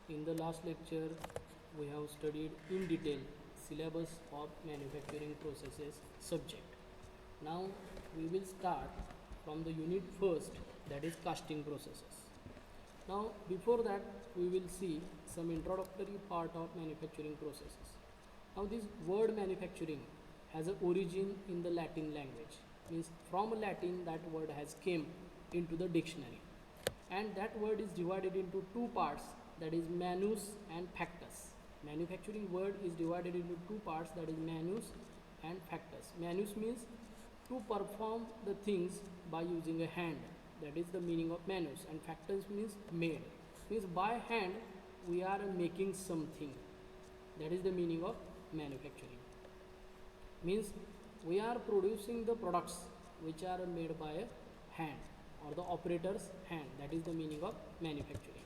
In the last lecture, we have studied in detail syllabus of manufacturing processes subject. Now we will start from the unit first, that is casting processes. Now before that we will see some introductory part of manufacturing processes. Now this word manufacturing has an origin in the Latin language, means from Latin that word has came into the dictionary, and that word is divided into two parts, that is manus and factus. Manufacturing word is divided into two parts, that is manus and factus. Manus means to perform the things by using a hand, that is the meaning of manus, and factus means made, means by hand we are making something, that is the meaning of manufacturing. Means we are producing the products which are made by a hand or the operator's hand, that is the meaning of manufacturing.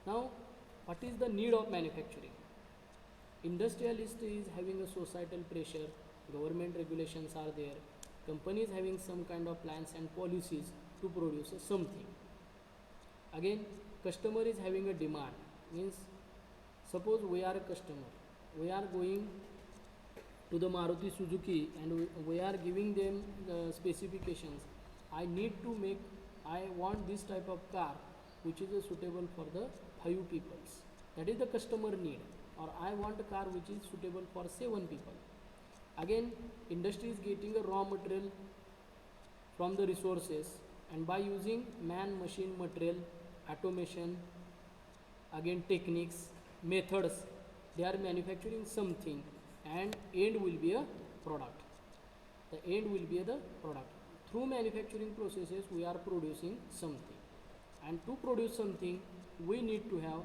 Now what is the need of manufacturing? Industrialist is having a societal pressure, government regulations are there, companies having some kind of plans and policies to produce something. Again, customer is having a demand, means suppose we are a customer, we are going to the Maruti Suzuki and we are giving them the specifications. I want this type of car which is suitable for the 5 peoples, that is the customer need, or I want a car which is suitable for 7 people. Again, industry is getting a raw material from the resources, and by using man, machine, material, automation, again techniques, methods, they are manufacturing something, and end will be a product. The end will be the product. Through manufacturing processes we are producing something, and to produce something we need to have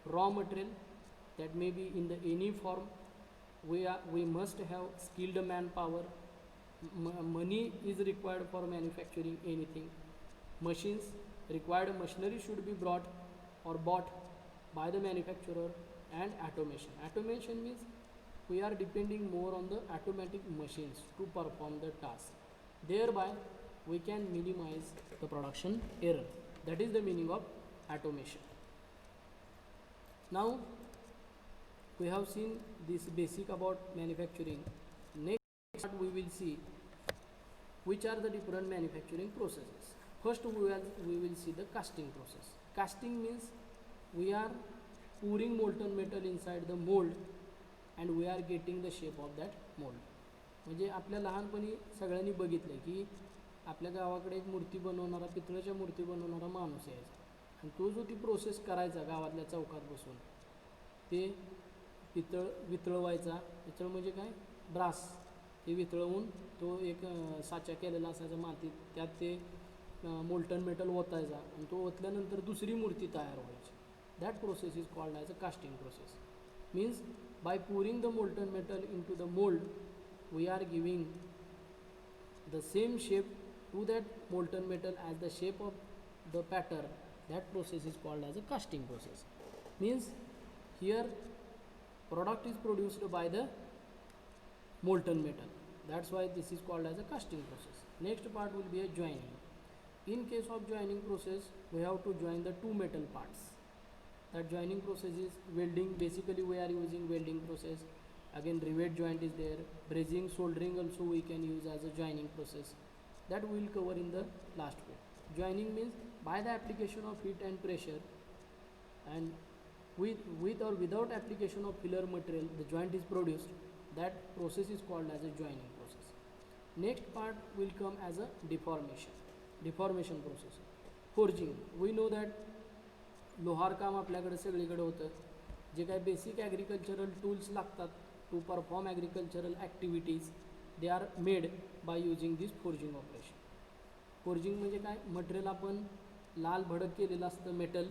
raw material, that may be in the any form. We must have skilled manpower. Money is required for manufacturing anything. Machines, required machinery should be brought or bought by the manufacturer, and automation. Automation means we are depending more on the automatic machines to perform the task. Thereby we can minimize the production error. That is the meaning of automation. Now we have seen this basic about manufacturing. Next we will see which are the different manufacturing processes. First we will see the casting process. Casting means we are pouring molten metal inside the mold and we are getting the shape of that mold. म्हणजे आपल्या लहानपणी सगळ्यांनी बघितलं की आपल्या गावाकडे एक मूर्ती बनवणारा, पितळेच्या मूर्ती बनवणारा माणूस यायचा, आणि तो जो ती प्रोसेस करायचा गावातल्या चौकात बसून, ते पितळ वितळवायचा. पितळ म्हणजे काय, ब्रास, ते वितळवून तो एक साचा केलेला असायचा मातीत, त्यात ते मोल्टन मेटल ओतायचा, आणि तो ओतल्यानंतर दुसरी मूर्ती तयार व्हायची. That process is called as a casting process. Means by pouring the molten metal into the mold we are giving the same shape to that molten metal as the shape of the pattern. That process is called as a casting process. Means here product is produced by the molten metal, that's why this is called as a casting process. Next part will be a joining. In case of joining process we have to join the two metal parts. That joining process is welding. Basically we are using welding process. Again rivet joint is there, brazing, soldering also we can use as a joining process. That we will cover in the last part. Joining means by the application of heat and pressure, and with or without application of filler material the joint is produced. That process is called as a joining process. Next part will come as a deformation process. Forging, we know that लोहार काम आपल्याकडे सगळीकडे होतं. जे काही basic agricultural tools लागतात to perform agricultural activities, they are made by using this forging operation. Forging म्हणजे काय, मटेरियल आपण लाल भडक केलेलं असतं मेटल,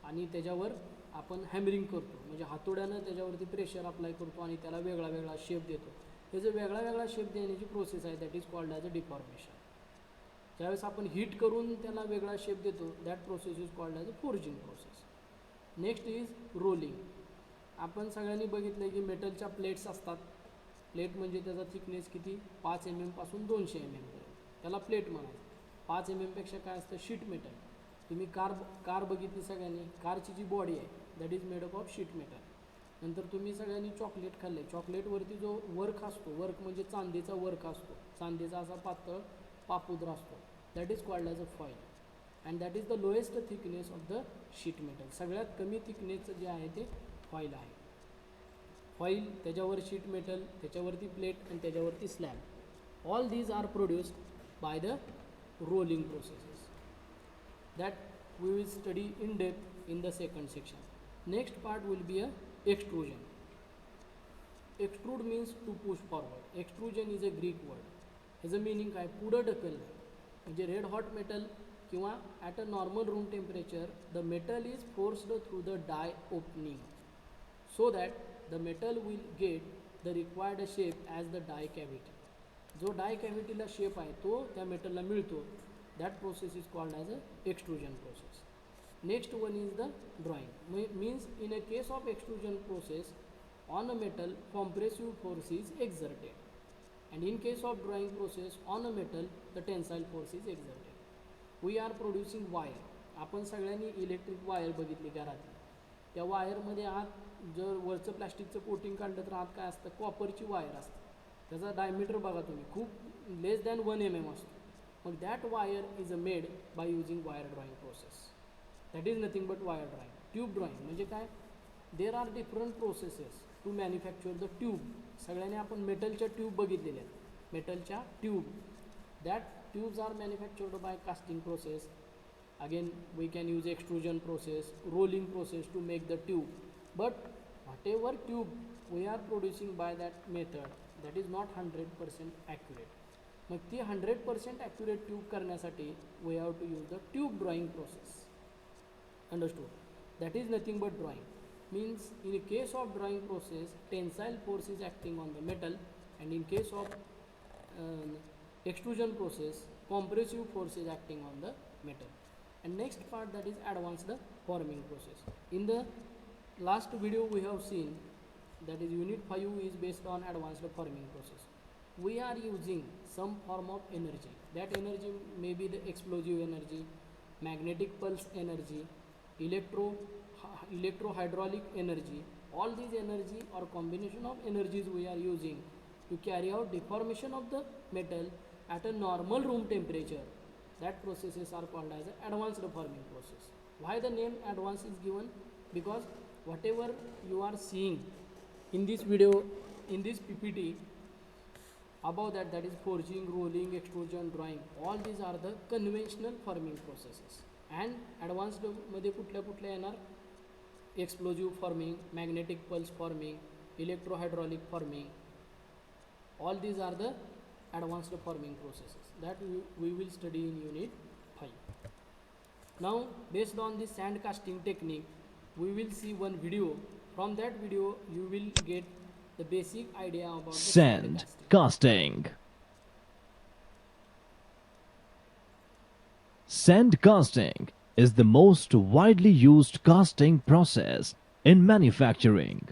आणि त्याच्यावर आपण हॅमरिंग करतो, म्हणजे हातोड्यानं त्याच्यावरती प्रेशर अप्लाय करतो आणि त्याला वेगळा वेगळा शेप देतो. त्याचं वेगळा वेगळा शेप देण्याची प्रोसेस आहे, that is called as a deformation. ज्यावेळेस आपण हीट करून त्याला वेगळा शेप देतो, that process is called as a forging process. Next is rolling. आपण सगळ्यांनी बघितलं की मेटलच्या प्लेट्स असतात. प्लेट म्हणजे त्याचा थिकनेस किती, 5 mm पासून 200 mm पर्यंत, त्याला प्लेट म्हणायचं. 5 mm पेक्षा काय असतं, शीट मेटल. तुम्ही कार बघितली सगळ्यांनी, कारची जी बॉडी आहे that is made up of sheet metal. नंतर तुम्ही सगळ्यांनी चॉकलेट खाल्ले, चॉकलेटवरती जो वर्क असतो, वर्क म्हणजे चांदीचा वर्क असतो, चांदीचा असा पातळ पापुद्रा असतो, that is called as a foil. And that is the lowest thickness of the sheet metal. सगळ्यात कमी थिकनेसचं जे आहे ते फॉईल आहे. फॉईल, त्याच्यावर शीट मेटल, त्याच्यावरती प्लेट आणि त्याच्यावरती slab. All these are produced by the rolling processes that we will study in depth in the second section. Next part will be a extrusion. Extrude means to push forward. Extrusion is a Greek word. ह्याचं meaning काय, पुढं ढकलणे. म्हणजे red hot metal किंवा at a normal room temperature the metal is forced through the dye opening so that the metal will get the required shape as the dye cavity. जो di कॅव्हिटीला shape आहे तो त्या मेटलला मिळतो. That process is called as a extrusion process. Next one is the drawing. Means in a case of extrusion process on a metal compressive force is exerted, and in case of drawing process on a metal the tensile force is exerted. We are producing wire. आपण सगळ्यांनी electric wire बघितली घरात. त्या वायरमध्ये आत जर वरचं प्लास्टिकचं coating काढलं तर आत काय असतं, कॉपरची वायर असते. त्याचा डायमीटर बघा तुम्ही, खूप लेस दॅन 1 mm असतो. मग that wire is made by using wire drawing process. That is nothing but wire drawing. Tube drawing म्हणजे काय, there are different processes to manufacture the tube. सगळ्यांनी आपण मेटलच्या ट्यूब बघितलेल्या आहेत, मेटलच्या tube. That tubes are manufactured by casting process. Again we can use extrusion process, rolling process to make the tube. But whatever tube we are producing by that method that is not 100% accurate. मग ती 100% accurate tube करण्यासाठी we have to use the tube drawing process. Understood. That is nothing but drawing. Means in case of drawing process tensile force is acting on the metal, and in case of extrusion process compressive force is acting on the metal. And next part, that is advanced forming process. In the last video we have seen, that is unit 5 is based on advanced forming process. We are using some form of energy. That energy may be the explosive energy, magnetic pulse energy, electrohydraulic energy. All these energy or combination of energies we are using to carry out deformation of the metal at a normal room temperature. That processes are called as advanced forming process. Why the name advanced is given? Because whatever you are seeing in this video, in this PPT, above that, that is forging, rolling, extrusion, drawing, all these are the conventional forming processes. And advanced मध्ये कुठल्या येणार, explosive forming, magnetic pulse forming, electrohydraulic forming. All these are the advanced forming processes that we will study in unit 5. Now based on this sand casting technique, we will see one video. From that video you will get the basic idea about the sand casting. Sand casting is the most widely used casting process in manufacturing.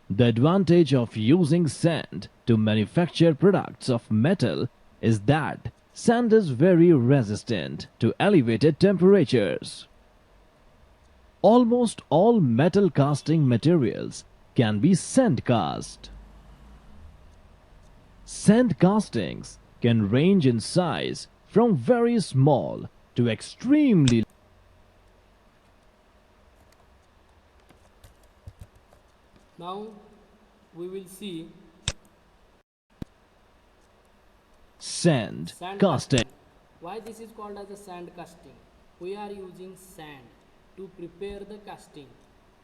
The advantage of using sand to manufacture products of metal is that sand is very resistant to elevated temperatures. Almost all metal casting materials can be sand cast. Sand castings can range in size from very small to extremely. Now we will see sand casting. Why this is called as a sand casting? We are using sand to prepare the casting.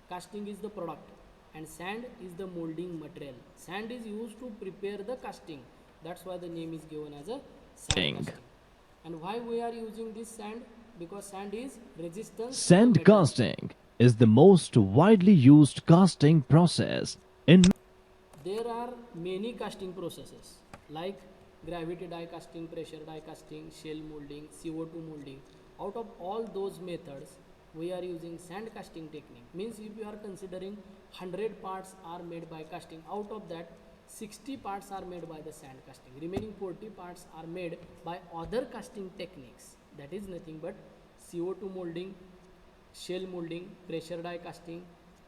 Casting is the product and sand is the molding material. Sand is used to prepare the casting. That's why the name is given as a sand casting. And why we are using this sand? Because sand is resistant. Sand casting is the most widely used casting process in. There are many casting processes like gravity die casting, pressure die casting, shell molding, CO2 molding. Out of all those methods, we are using sand casting technique. Means if you are considering 100 parts are made by casting, out of that 60 parts are made by the sand casting. Remaining 40 parts are made by other casting techniques. That is nothing but CO2 molding, shell molding, pressure die casting,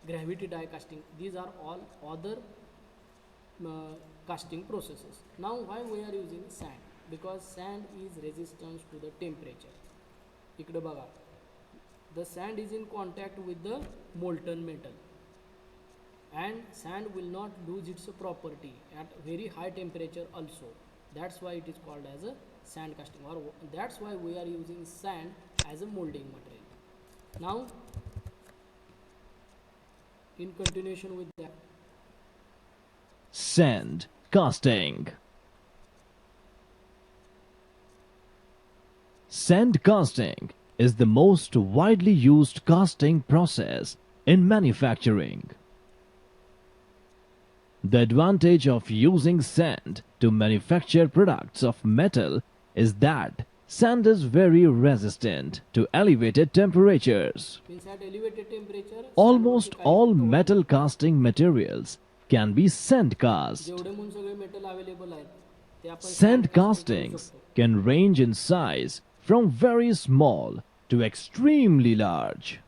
gravity die casting. These are all other casting processes. Now why we are using sand? Because sand is resistance to the temperature. इकडे बघा, the sand is in contact with the molten metal, and sand will not lose its property at very high temperature also. That's why it is called as a sand casting, or that's why we are using sand as a molding material. Now in continuation with that, Sand casting. Sand casting is the most widely used casting process in manufacturing. The advantage of using sand to manufacture products of metal is that sand is very resistant to elevated temperatures. means at elevated temperature Almost sand all वरती काही metal casting materials can be sand cast. जेवढे म्हणून सगळे metal available आहेत ते आपण Sand casting करू castings शकतो. can range in size from very small to extremely large.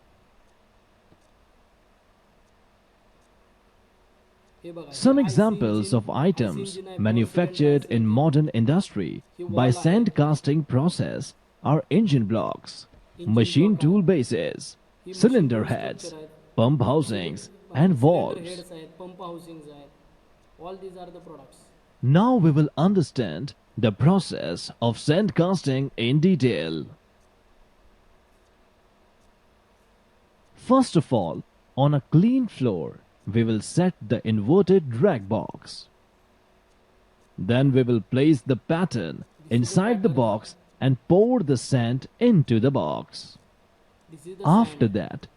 हे बघा, हे Some IC examples engine- of items IC engine आहे, manufactured four cylinder in IC modern industry by wall sand आहे. casting process are engine blocks, Engine machine block tool आहे. bases, ही machine cylinder tool heads, structure आहेत. pump housings, and cylinder valves. heads आहेत, pump हाऊसिंग्स आहेत. All these are the products. Now we will understand the process of sand casting in detail. First of all, on a clean floor, we will set the inverted drag box. Then we will place the pattern inside the box and pour the sand into the box. This is the After sand. that,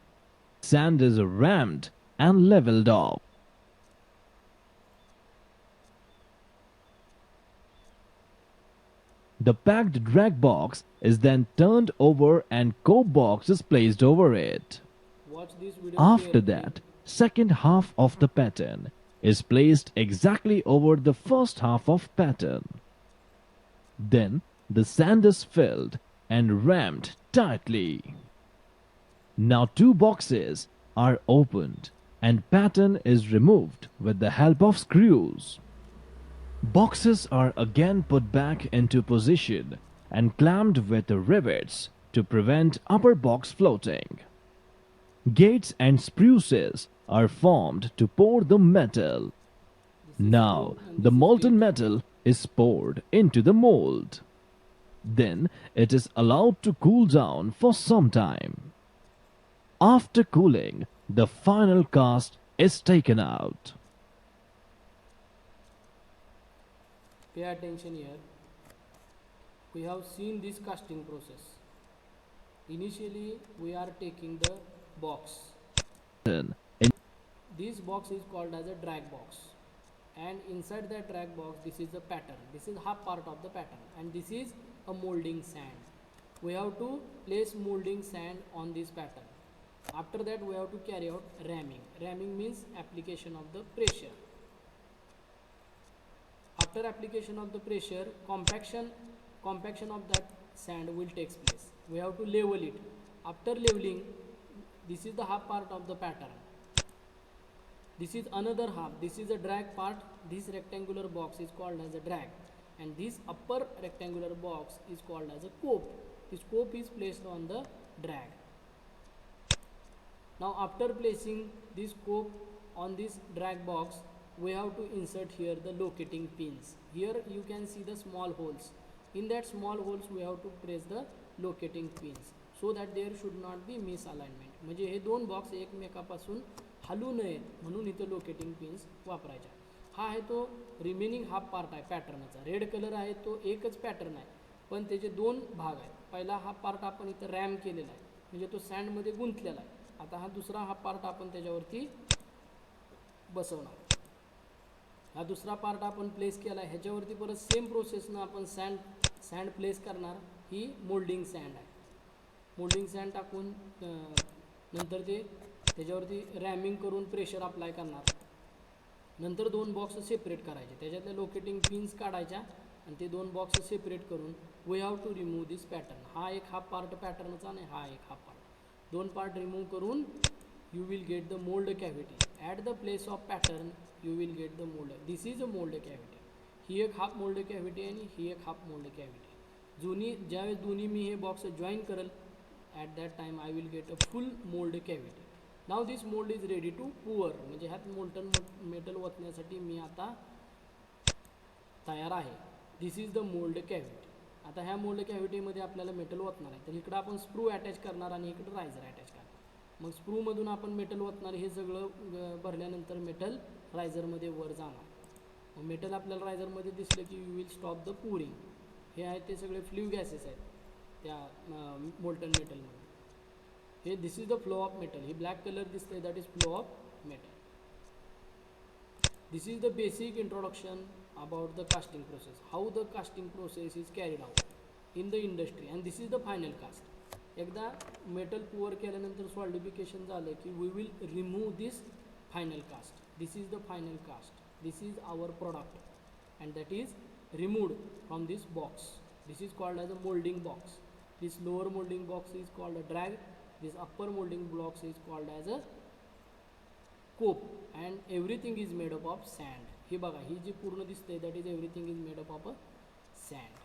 sand is rammed and leveled off. The packed drag box is then turned over and cope box is placed over it. Watch this video After carefully. that, second half of the pattern is placed exactly over the first half of pattern. Then the sand is filled and rammed tightly. Now two boxes are opened and pattern is removed with the help of screws. Boxes are again put back into position and clamped with rivets to prevent upper box floating. Gates and spruces are formed to pour the metal. Now the molten metal is poured into the mold. Then it is allowed to cool down for some time. After cooling, the final cast is taken out. Pay attention here. We have seen this casting process. Initially, we are taking the box. In This box is called as a drag box, and inside that drag box, this is the pattern. This is half part of the pattern, and this is a molding sand. We have to place molding sand on this pattern. After that, we have to carry out ramming. Ramming means application of the pressure. After application of the pressure, compaction of that sand will take place. We have to level it. After leveling, this is the half part of the pattern. This is another half. This is a drag part. This rectangular box is called as a drag, and this upper rectangular box is called as a cope. This cope is placed on the drag. Now after placing this cope on this drag box, we have to insert here the locating pins. Here you can see the small holes. In that small holes we have to press the locating pins so that there should not be misalignment. म्हणजे हे दोन box एकमेकापासून hello नयेत म्हणून इथं locating pins वापरायच्या. हा आहे तो remaining half part आहे पॅटर्नचा. रेड कलर आहे तो एकच पॅटर्न आहे पण त्याचे दोन भाग आहेत. पहिला हा पार्ट आपण इथं रॅम केलेला आहे म्हणजे तो सँडमध्ये गुंतलेला आहे. आता हा दुसरा हा पार्ट आपण त्याच्यावरती बसवणार. हा दुसरा पार्ट आपण प्लेस केला आहे ह्याच्यावरती परत सेम प्रोसेसनं आपण सँड प्लेस करणार. ही मोल्डिंग सँड आहे. मोल्डिंग सँड टाकून नंतर ते त्याच्यावरती रॅमिंग करून प्रेशर अप्लाय करणार. नंतर दोन बॉक्स सेपरेट करायचे, त्याच्यातल्या लोकेटिंग पिन्स काढायच्या आणि ते दोन बॉक्स सेपरेट करून we have to remove this pattern. हा एक हाफ पार्ट पॅटर्नचा आणि हा एक हाफ पार्ट. 2 पार्ट रिमूव्ह करून you will get the mould cavity. At the place of pattern you will get the mould. This is a mould cavity. ही एक half mould cavity आणि ही एक हाफ मोल्ड कॅव्हिटी. ज्यावेळेस दोन्ही मी हे box join करेल, at that time I will get a full mould cavity. Now this mould is ready to pour. म्हणजे ह्यात मोल्टन मेटल ओतण्यासाठी मी आता तयार आहे. This is the mould cavity. आता ह्या मोल्ड कॅव्हिटीमध्ये आपल्याला मेटल ओतणार आहे. तर इकडं आपण स्क्रू अटॅच करणार आणि इकडं रायझर अटॅच करणार. मग स्क्रूमधून आपण मेटल ओतणार. हे सगळं भरल्यानंतर मेटल रायझरमध्ये वर जाणार. मग मेटल आपल्याला रायझरमध्ये दिसलं की you will stop the pouring. हे आहेत ते सगळे फ्ल्यू गॅसेस आहेत त्या मोल्टन मेटलमध्ये. हे this is the flow of metal. ही ब्लॅक कलर दिसतंय, that is flow of metal. This is the basic introduction about the casting process, how the casting process is carried out in the industry, and this is the final cast. एकदा metal pour केल्यानंतर solidification झालं की we will remove this final cast. This is the final cast. This is our product and that is removed from this box. This is called as a moulding box. This lower moulding box is called a drag. This upper moulding blocks is called as a cope. And everything is made up of sand. हे बघा, ही जी पूर्ण दिसते that is everything is made up of a send.